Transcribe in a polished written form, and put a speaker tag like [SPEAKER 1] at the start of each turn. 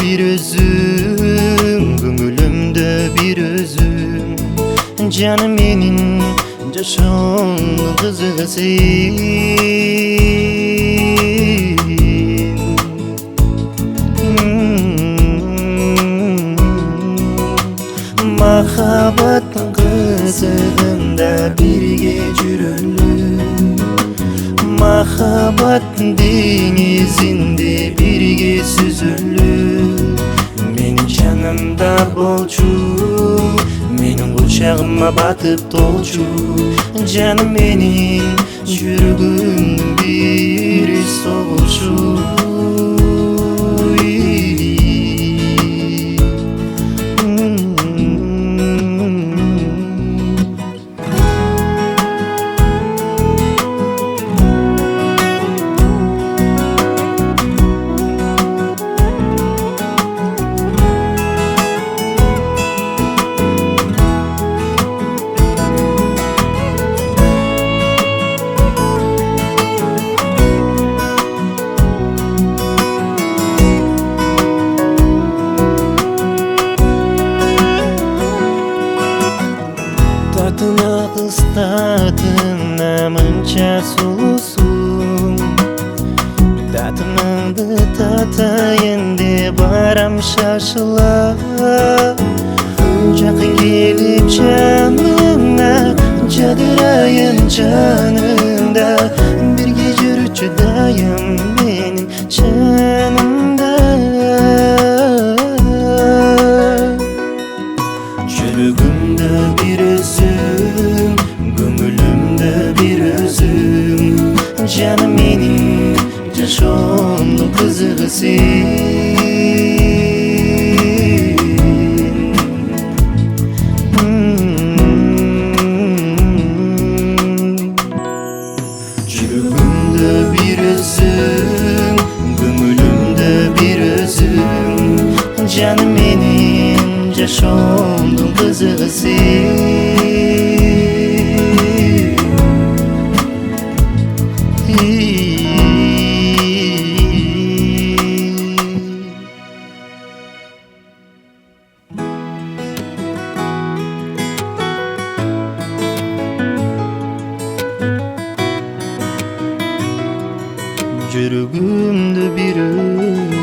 [SPEAKER 1] bir özüm, köngülümde bir özüm. Canım menin Coşon kızı sen. Mahabbatın kızığında birge жүрөлү. Mahabbat denizinde birge süzülü. Menin canımda bolçu, menin kucağıma batıp dolçu. Canım menin жүрөгүм bir soğuşu. Tatına kız tatına mınça sulusun. Tatınыңды tatayын деп барам шашыла. Жақын келіп жаныңа, жадырайын жаныңда. Бірге жүруші дайым менің жанымда. Жүрегімде bir özüm, көңілімде bir özüm. Canım menin Coşondu kızığı sen. Жүрегімде bir özüm, көңілімде bir özüm. Canım menin Coşondu kızığı sen. Жүрегімде bir özüm.